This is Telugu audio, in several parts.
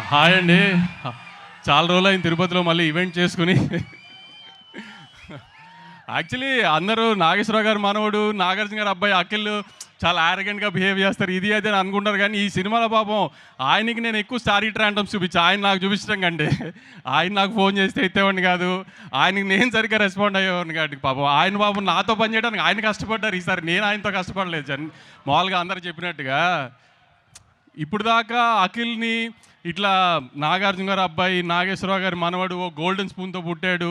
హాయ్ అండి. చాలా రోజులైంది తిరుపతిలో మళ్ళీ ఈవెంట్ చేసుకుని. యాక్చువల్లీ అందరూ నాగేశ్వరరావు గారు మనవడు, నాగార్జున గారు అబ్బాయి అఖిల్ చాలా యారగెంట్గా బిహేవ్ చేస్తారు, ఇది అది అని అనుకుంటారు. కానీ ఈ సినిమాలో పాపం ఆయనకి నేను ఎక్కువ స్టారీ ట్రాంటమ్స్ చూపించి ఆయన నాకు చూపించడం కంటే ఆయన నాకు ఫోన్ చేస్తే ఎత్తేవాడిని కాదు, ఆయనకి నేను సరిగ్గా రెస్పాండ్ అయ్యేవాడిని కాబట్టి పాపం పాపం నాతో పని చేయడానికి ఆయన కష్టపడ్డారు. ఈసారి నేను ఆయనతో కష్టపడలేదు. మామూలుగా అందరు చెప్పినట్టుగా ఇప్పుడు దాకా అఖిల్ని ఇట్లా నాగార్జున గారు అబ్బాయి, నాగేశ్వరరావు గారి మనవడు, ఓ గోల్డెన్ స్పూన్తో పుట్టాడు,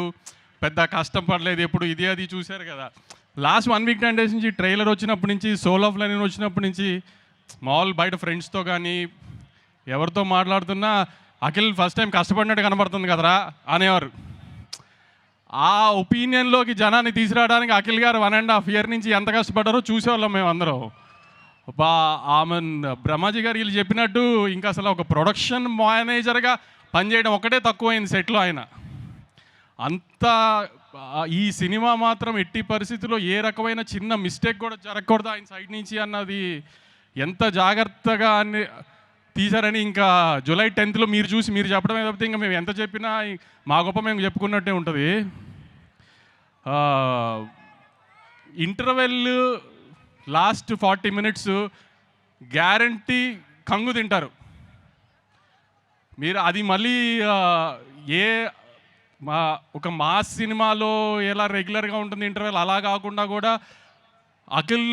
పెద్ద కష్టం పడలేదు ఎప్పుడు, ఇది అది చూశారు కదా. లాస్ట్ 1 వీక్ 10 డేస్ నుంచి ట్రైలర్ వచ్చినప్పటి నుంచి, సోల్ ఆఫ్ లైన్ వచ్చినప్పటి నుంచి మామూలు బయట ఫ్రెండ్స్తో కానీ ఎవరితో మాట్లాడుతున్నా అఖిల్ ఫస్ట్ టైం కష్టపడినట్టు కనబడుతుంది కదరా అనేవారు. ఆ ఒపీనియన్లోకి జనాన్ని తీసుకురావడానికి అఖిల్ గారు 1.5 year నుంచి ఎంత కష్టపడ్డారో చూసేవాళ్ళం మేము అందరం. ఆమె బ్రహ్మాజీ గారు వీళ్ళు చెప్పినట్టు ఇంకా అసలు ఒక ప్రొడక్షన్ మేనేజర్గా పనిచేయడం ఒకటే తక్కువైంది సెట్లో. ఆయన అంత ఈ సినిమా మాత్రం ఎట్టి పరిస్థితుల్లో ఏ రకమైన చిన్న మిస్టేక్ కూడా జరగకూడదు ఆయన సైడ్ నుంచి అన్నది ఎంత జాగ్రత్తగా అన్ని తీశారని ఇంకా జూలై 10th మీరు చూసి మీరు చెప్పడమే తప్పితే ఇంకా మేము ఎంత చెప్పినా మా గొప్ప మేము చెప్పుకున్నట్టే ఉంటుంది. ఇంటర్వెల్ లాస్ట్ 40 minutes గ్యారంటీ కంగు తింటారు మీరు. అది మళ్ళీ ఒక మాస్ సినిమాలో ఎలా రెగ్యులర్గా ఉంటుంది ఇంటర్వెల్, అలా కాకుండా కూడా అఖిల్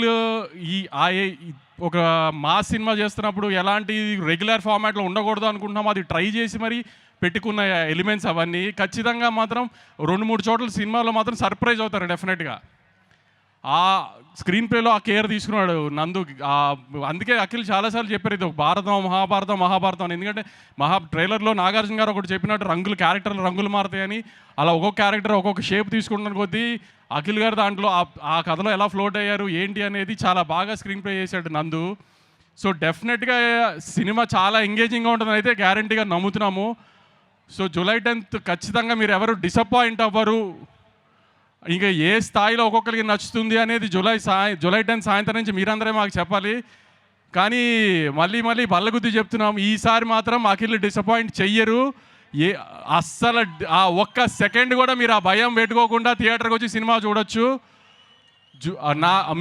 ఒక మాస్ సినిమా చేస్తున్నప్పుడు ఎలాంటి రెగ్యులర్ ఫార్మాట్లో ఉండకూడదు అనుకుంటున్నాం, అది ట్రై చేసి మరి పెట్టుకున్న ఎలిమెంట్స్ అవన్నీ ఖచ్చితంగా మాత్రం 2-3 చోట్ల సినిమాలో మాత్రం సర్ప్రైజ్ అవుతారు డెఫినెట్గా. ఆ స్క్రీన్ ప్లేలో ఆ కేర్ తీసుకున్నాడు నందు. అందుకే అఖిల్ చాలాసార్లు చెప్పారు ఇది ఒక మహాభారతం అని. ఎందుకంటే ట్రైలర్లో నాగార్జున గారు ఒకటి చెప్పినట్టు క్యారెక్టర్లు రంగులు మారుతాయని, అలా ఒక్కొక్క క్యారెక్టర్ ఒక్కొక్క షేప్ తీసుకుంటున్న కొద్దీ అఖిల్ గారు దాంట్లో ఆ కథలో ఎలా ఫ్లోట్ అయ్యారు ఏంటి అనేది చాలా బాగా స్క్రీన్ ప్లే చేశాడు నందు. సో డెఫినెట్గా సినిమా చాలా ఎంగేజింగ్గా ఉంటుందని అయితే గ్యారంటీగా నమ్ముతున్నాము. సో జూలై 10th ఖచ్చితంగా మీరు ఎవరు డిసప్పాయింట్ అవ్వరు. ఇంకా ఏ స్థాయిలో ఒక్కొక్కరికి నచ్చుతుంది అనేది జూలై 10 సాయంత్రం నుంచి మీరందరే మాకు చెప్పాలి. కానీ మళ్ళీ బల్లగుద్ది చెప్తున్నాం, ఈసారి మాత్రం అఖిల్ డిసప్పాయింట్ చెయ్యరు. అస్సలు ఆ ఒక్క సెకండ్ కూడా మీరు ఆ భయం పెట్టుకోకుండా థియేటర్కి వచ్చి సినిమా చూడొచ్చు.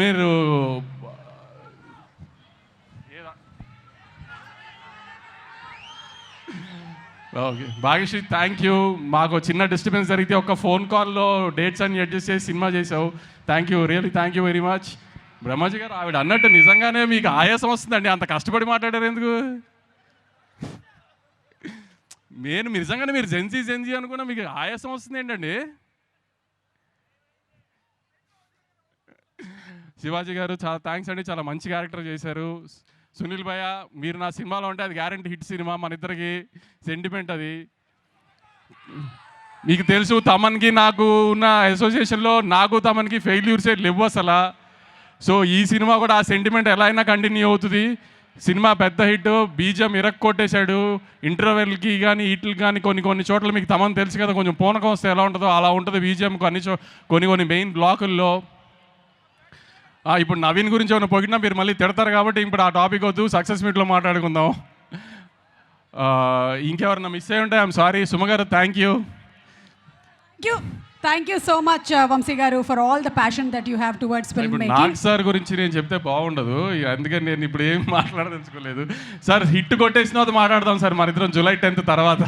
మీరు ఓకే భాగ్యశ్రీ, థ్యాంక్ యూ. మాకు చిన్న డిస్టర్బెన్స్ జరిగితే ఒక ఫోన్ కాల్లో డేట్స్ అన్ని అడ్జస్ట్ చేసి సినిమా చేసావు. Thank you, really thank you very much. Brahmaji గారు ఆవిడ అన్నట్టు నిజంగానే మీకు ఆయాసం వస్తుందండి, అంత కష్టపడి మాట్లాడారు ఎందుకు? మీరు నిజంగానే మీరు జెన్జీ అనుకున్నా మీకు ఆయాసం వస్తుంది ఏంటండి? శివాజీ గారు చాలా థ్యాంక్స్ అండి, చాలా మంచి క్యారెక్టర్ చేశారు. సునీల్ భయ్య, మీరు నా సినిమాలో ఉంటే అది గ్యారంటీ హిట్ సినిమా, మన ఇద్దరికి సెంటిమెంట్ అది. మీకు తెలుసు తమన్కి నాకు ఉన్న అసోసియేషన్లో నాకు తమన్కి ఫెయిల్యూర్సే లేవు అసలు. సో ఈ సినిమా కూడా ఆ సెంటిమెంట్ ఎలా అయినా కంటిన్యూ అవుతుంది. సినిమా పెద్ద హిట్, బీజం కొట్టేశాడు. ఇంటర్వెల్కి కానీ వీటికి కానీ కొన్ని చోట్ల మీకు తమన్ తెలుసు కదా, కొంచెం పూనకం వస్తే ఎలా ఉంటుందో అలా ఉంటుంది బీజం కొన్ని మెయిన్ బ్లాకుల్లో. ఇప్పుడు నవీన్ గురించి ఏమైనా పొగిడినా మీరు మళ్ళీ తిడతారు కాబట్టి ఇప్పుడు ఆ టాపిక్ వద్దు, సక్సెస్ మీట్లో మాట్లాడుకుందాం. ఇంకెవరన్నా మిస్ అయ్యి ఉంటే ఐఎమ్ సారీ. సుమగారు thank you so much Vamsi గారు for all the passion that you have towards film making. Nag sir గురించి నేను చెప్తే బాగుండదు, అందుకని నేను ఇప్పుడు ఏం మాట్లాడదలుచుకోలేదు. సార్ హిట్ కొట్టేసిన తర్వాత మాట్లాడదాం సార్ మన ఇద్దరం జూలై 10th తర్వాత.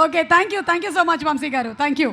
Okay, thank you so much Vamsi garu, thank you.